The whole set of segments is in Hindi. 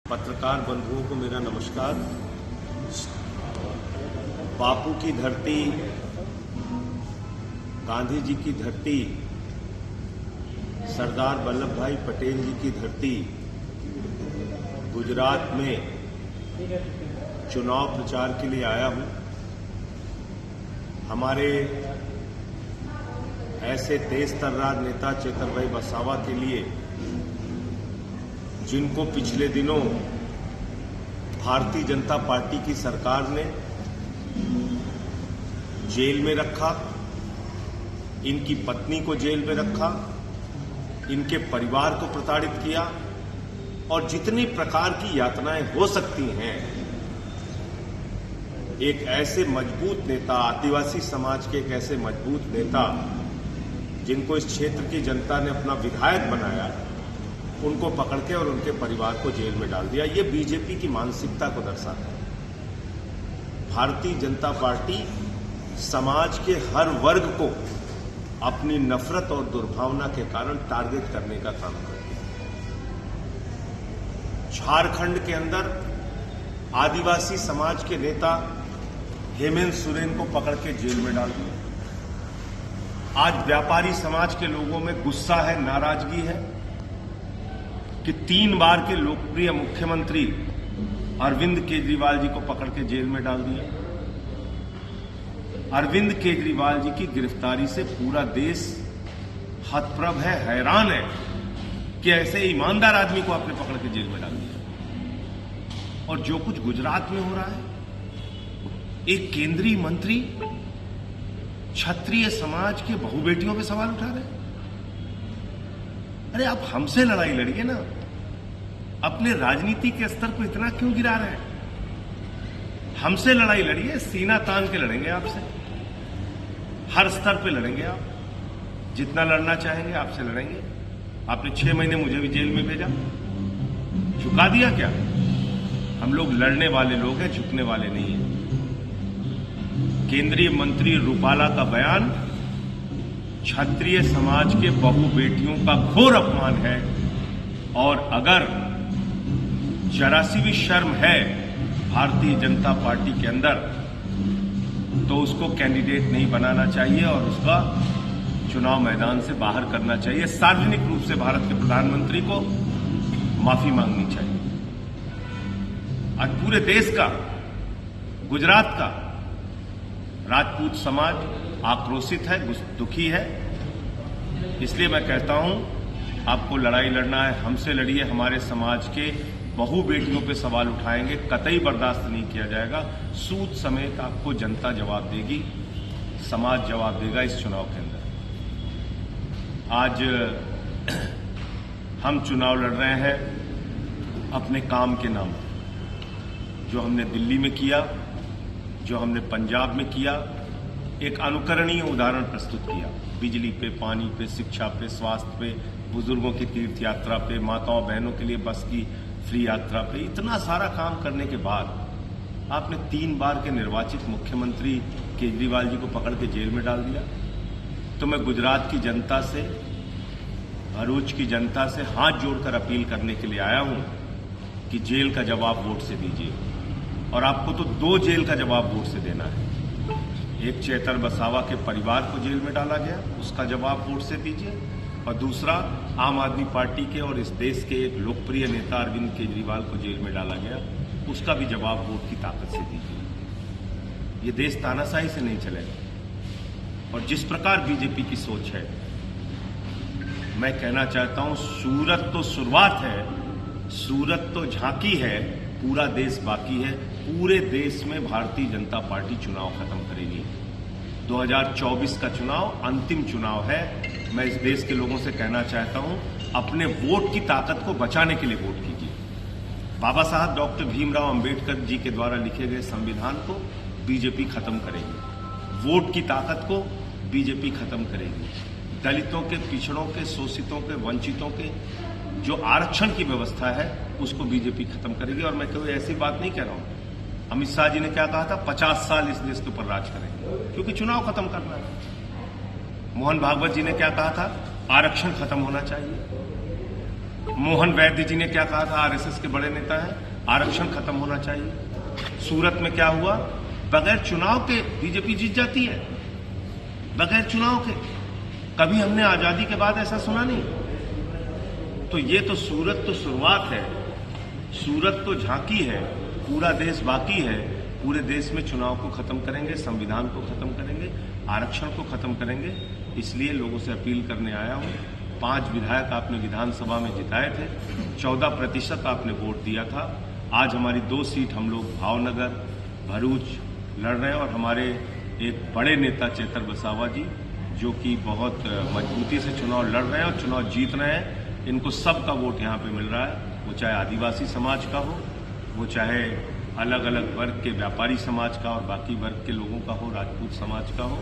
पत्रकार बंधुओं को मेरा नमस्कार। बापू की धरती, गांधी जी की धरती, सरदार वल्लभ भाई पटेल जी की धरती गुजरात में चुनाव प्रचार के लिए आया हूं। हमारे ऐसे तेज तर्रार नेता चेतरभाई वसावा के लिए, जिनको पिछले दिनों भारतीय जनता पार्टी की सरकार ने जेल में रखा, इनकी पत्नी को जेल में रखा, इनके परिवार को प्रताड़ित किया और जितनी प्रकार की यातनाएं हो सकती हैं, एक ऐसे मजबूत नेता, आदिवासी समाज के एक ऐसे मजबूत नेता जिनको इस क्षेत्र की जनता ने अपना विधायक बनाया, उनको पकड़ के और उनके परिवार को जेल में डाल दिया। ये बीजेपी की मानसिकता को दर्शाता है। भारतीय जनता पार्टी समाज के हर वर्ग को अपनी नफरत और दुर्भावना के कारण टारगेट करने का काम करती है। झारखंड के अंदर आदिवासी समाज के नेता हेमंत सोरेन को पकड़ के जेल में डाल दिया। आज व्यापारी समाज के लोगों में गुस्सा है, नाराजगी है कि 3 बार के लोकप्रिय मुख्यमंत्री अरविंद केजरीवाल जी को पकड़ के जेल में डाल दिया। अरविंद केजरीवाल जी की गिरफ्तारी से पूरा देश हतप्रभ है, हैरान है कि ऐसे ईमानदार आदमी को आपने पकड़ के जेल में डाल दिया। और जो कुछ गुजरात में हो रहा है, एक केंद्रीय मंत्री क्षत्रिय समाज के बहु बेटियों पे सवाल उठा रहे हैं। अरे आप हमसे लड़ाई लड़िए ना, अपने राजनीति के स्तर को इतना क्यों गिरा रहे हैं? हमसे लड़ाई लड़िए, सीना तान के लड़ेंगे आपसे, हर स्तर पे लड़ेंगे आप, जितना लड़ना चाहेंगे आपसे लड़ेंगे। आपने 6 महीने मुझे भी जेल में भेजा, झुका दिया क्या? हम लोग लड़ने वाले लोग हैं, झुकने वाले नहीं हैं। केंद्रीय मंत्री रूपाला का बयान क्षत्रिय समाज के बहु बेटियों का घोर अपमान है, और अगर जरा सी भी शर्म है भारतीय जनता पार्टी के अंदर, तो उसको कैंडिडेट नहीं बनाना चाहिए और उसका चुनाव मैदान से बाहर करना चाहिए। सार्वजनिक रूप से भारत के प्रधानमंत्री को माफी मांगनी चाहिए। आज पूरे देश का, गुजरात का राजपूत समाज आक्रोशित है, दुखी है। इसलिए मैं कहता हूं, आपको लड़ाई लड़ना है, हमसे लड़िए। हमारे समाज के बहु बेटियों पे सवाल उठाएंगे, कतई बर्दाश्त नहीं किया जाएगा। सूद समेत आपको जनता जवाब देगी, समाज जवाब देगा इस चुनाव के अंदर। आज हम चुनाव लड़ रहे हैं अपने काम के नाम पर। जो हमने दिल्ली में किया, जो हमने पंजाब में किया, एक अनुकरणीय उदाहरण प्रस्तुत किया। बिजली पे, पानी पे, शिक्षा पे, स्वास्थ्य पे, बुजुर्गों की तीर्थ यात्रा पे, माताओं बहनों के लिए बस की फ्री यात्रा पे, इतना सारा काम करने के बाद आपने 3 बार के निर्वाचित मुख्यमंत्री केजरीवाल जी को पकड़ के जेल में डाल दिया। तो मैं गुजरात की जनता से, भरूच की जनता से हाथ जोड़कर अपील करने के लिए आया हूं कि जेल का जवाब वोट से दीजिए। और आपको तो 2 जेल का जवाब वोट से देना है। एक चेतर वसावा के परिवार को जेल में डाला गया, उसका जवाब वोट से दीजिए, और दूसरा आम आदमी पार्टी के और इस देश के एक लोकप्रिय नेता अरविंद केजरीवाल को जेल में डाला गया, उसका भी जवाब वोट की ताकत से दीजिए। ये देश तानाशाही से नहीं चलेगा। और जिस प्रकार बीजेपी की सोच है, मैं कहना चाहता हूं, सूरत तो शुरुआत है, सूरत तो झांकी है, पूरा देश बाकी है। पूरे देश में भारतीय जनता पार्टी चुनाव खत्म करेगी। 2024 का चुनाव अंतिम चुनाव है। मैं इस देश के लोगों से कहना चाहता हूं, अपने वोट की ताकत को बचाने के लिए वोट कीजिए। बाबा साहब डॉक्टर भीमराव अंबेडकर जी के द्वारा लिखे गए संविधान को बीजेपी खत्म करेगी। वोट की ताकत को बीजेपी खत्म करेगी। दलितों के, पिछड़ों के, शोषितों के, वंचितों के जो आरक्षण की व्यवस्था है, उसको बीजेपी खत्म करेगी। और मैं कोई ऐसी बात नहीं कह रहा हूं। अमित शाह जी ने क्या कहा था? 50 साल इस देश के ऊपर राज करेंगे, क्योंकि चुनाव खत्म करना है। मोहन भागवत जी ने क्या कहा था? आरक्षण खत्म होना चाहिए। मोहन वैद्य जी ने क्या कहा था, आरएसएस के बड़े नेता हैं, आरक्षण खत्म होना चाहिए। सूरत में क्या हुआ, बगैर चुनाव के बीजेपी जीत जाती है, बगैर चुनाव के। कभी हमने आजादी के बाद ऐसा सुना नहीं। तो ये तो सूरत तो शुरुआत है, सूरत तो झांकी है, पूरा देश बाकी है। पूरे देश में चुनाव को खत्म करेंगे, संविधान को खत्म करेंगे, आरक्षण को खत्म करेंगे। इसलिए लोगों से अपील करने आया हूं। 5 विधायक आपने विधानसभा में जिताए थे, 14% आपने वोट दिया था। आज हमारी 2 सीट हम लोग भावनगर, भरूच लड़ रहे हैं और हमारे एक बड़े नेता चेतर बसावा जी, जो कि बहुत मजबूती से चुनाव लड़ रहे हैं और चुनाव जीत रहे हैं। इनको सबका वोट यहाँ पे मिल रहा है, वो चाहे आदिवासी समाज का हो, वो चाहे अलग अलग वर्ग के व्यापारी समाज का और बाकी वर्ग के लोगों का हो, राजपूत समाज का हो,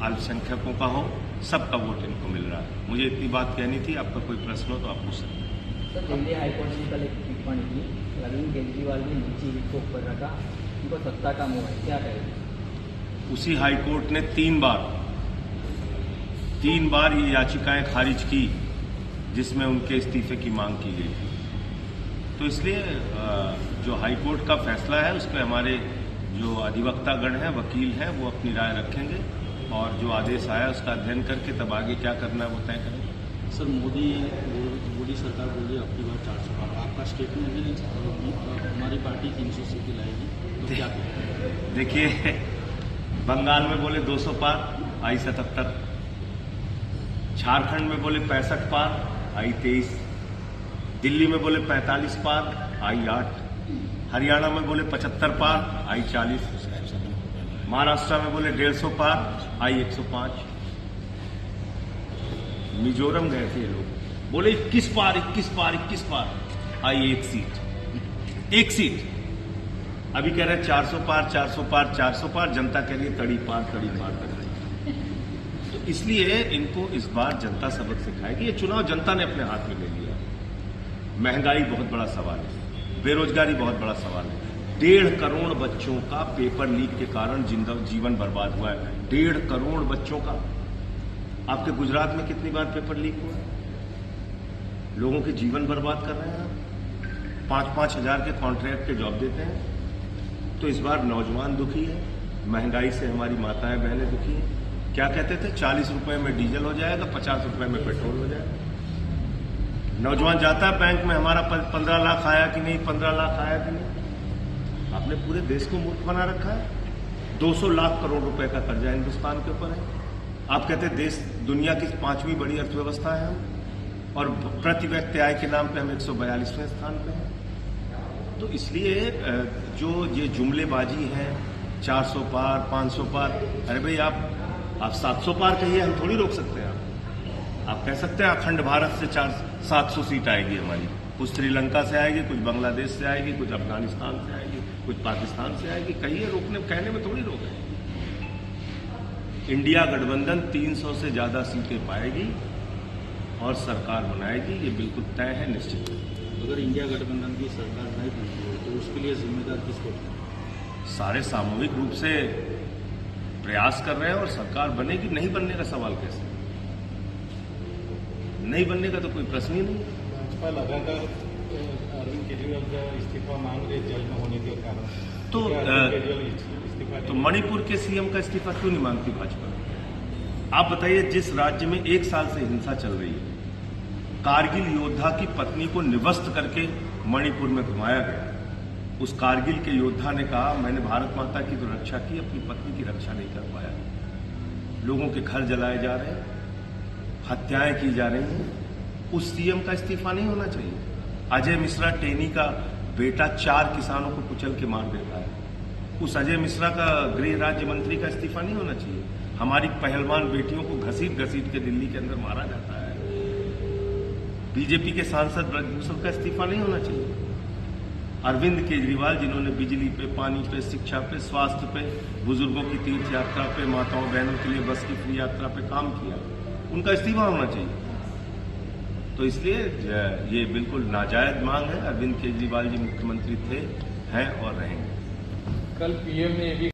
अल्पसंख्यकों का हो, सबका वोट इनको मिल रहा है। मुझे इतनी बात कहनी थी। आपका कोई प्रश्न हो तो आप पूछ सकते हैं। सर, दिल्ली हाईकोर्ट ने कल एक टिप्पणी की, अरविंद केजरीवाल ने नीची हित को ऊपर रखा, उनको सत्ता का मोह है, क्या कहेंगे? उसी हाईकोर्ट ने 3 बार ये याचिकाएं खारिज की जिसमें उनके इस्तीफे की मांग की गई थी। तो इसलिए जो हाईकोर्ट का फैसला है उस पर हमारे जो अधिवक्तागण हैं, वकील हैं, वो अपनी राय रखेंगे और जो आदेश आया उसका अध्ययन करके तब आगे क्या करना है वो तय करेंगे। सर, मोदी सरकार बोली आपकी बार 400 पार, आपका स्टेटमेंट है हमारी पार्टी 300 सीटें लाएगी, तो क्या करें? देखिए, बंगाल में बोले 200 पार, आई 77। झारखंड में बोले 65 पार, आई 23। दिल्ली में बोले 45 पार, आई 8। हरियाणा में बोले 75 पार, आई 40। महाराष्ट्र में बोले 150 पार, आई 105। मिजोरम गए थे ये लोग, बोले 21 पार, 21 पार, 21 पार, आई 1 सीट, 1 सीट। अभी कह रहे हैं 400 पार, 400 पार, 400 पार। जनता कह रही है कड़ी पार, कड़ी पार कर रही है। तो इसलिए इनको इस बार जनता सबक सिखाएगी। ये चुनाव जनता ने अपने हाथ में ले लिया। महंगाई बहुत बड़ा सवाल है, बेरोजगारी बहुत बड़ा सवाल है। 1.5 करोड़ बच्चों का पेपर लीक के कारण जीवन बर्बाद हुआ है। 1.5 करोड़ बच्चों का। आपके गुजरात में कितनी बार पेपर लीक हुआ है? लोगों के जीवन बर्बाद कर रहे हैं आप। 5-5 हजार के कॉन्ट्रैक्ट के जॉब देते हैं। तो इस बार नौजवान दुखी है, महंगाई से हमारी माताएं बहनें दुखी हैं। क्या कहते थे, 40 रुपए में डीजल हो जाएगा, 50 रुपए में पेट्रोल हो जाएगा। नौजवान जाता है बैंक में, हमारा 15 लाख आया कि नहीं, 15 लाख आया कि नहीं। आपने पूरे देश को मूर्ख बना रखा है। 200 लाख करोड़ रुपए का कर्जा हिंदुस्तान के ऊपर है। आप कहते हैं देश दुनिया की 5वीं बड़ी अर्थव्यवस्था है हम, और प्रति व्यक्ति आय के नाम पे हम 142वें स्थान पे हैं। तो इसलिए जो ये जुमलेबाजी है, 400 पार, 500 पार, अरे भाई आप 700 पार कहिए, हम थोड़ी रोक सकते हैं। आप कह सकते हैं अखंड भारत से 700 सीट आएगी हमारी, कुछ श्रीलंका से आएगी, कुछ बांग्लादेश से आएगी, कुछ अफगानिस्तान से आएगी, कुछ पाकिस्तान से आएगी। कहिए, रोकने कहने में थोड़ी रोक है। इंडिया गठबंधन 300 से ज्यादा सीटें पाएगी और सरकार बनाएगी, ये बिल्कुल तय है, निश्चित है। अगर इंडिया गठबंधन की सरकार नहीं बनती है तो उसके लिए जिम्मेदार किसको? सारे सामूहिक रूप से प्रयास कर रहे हैं और सरकार बनेगी। नहीं बनने का सवाल कैसे? नहीं बनने का तो कोई प्रश्न ही नहीं। भाजपा लगातार अरविंद केजरीवाल का इस्तीफा मांग रहे जेल में होने के कारण। तो मणिपुर के सीएम का इस्तीफा क्यों नहीं मांगती भाजपा? आप बताइए, जिस राज्य में 1 साल से हिंसा चल रही है, कारगिल योद्धा की पत्नी को निवस्त करके मणिपुर में घुमाया गया। उस कारगिल के योद्धा ने कहा, मैंने भारत माता की तो रक्षा की, अपनी पत्नी की रक्षा नहीं कर पाया। लोगों के घर जलाए जा रहे हैं, हत्याएं की जा रही हैं। उस सीएम का इस्तीफा नहीं होना चाहिए। अजय मिश्रा टेनी का बेटा 4 किसानों को कुचल के मार देता है। उस अजय मिश्रा का गृह राज्य मंत्री का इस्तीफा नहीं होना चाहिए। हमारी पहलवान बेटियों को घसीट घसीट के दिल्ली के अंदर मारा जाता है। बीजेपी के सांसद ब्रजभूषण का इस्तीफा नहीं होना चाहिए। अरविंद केजरीवाल, जिन्होंने बिजली पे, पानी पे, शिक्षा पे, स्वास्थ्य पे, बुजुर्गों की तीर्थ यात्रा पे, माताओं बहनों के लिए बस की फ्री यात्रा पे काम किया, उनका इस्तीफा होना चाहिए। तो इसलिए ये बिल्कुल नाजायज मांग है। अरविंद केजरीवाल जी मुख्यमंत्री थे, हैं और रहेंगे। कल पीएम ने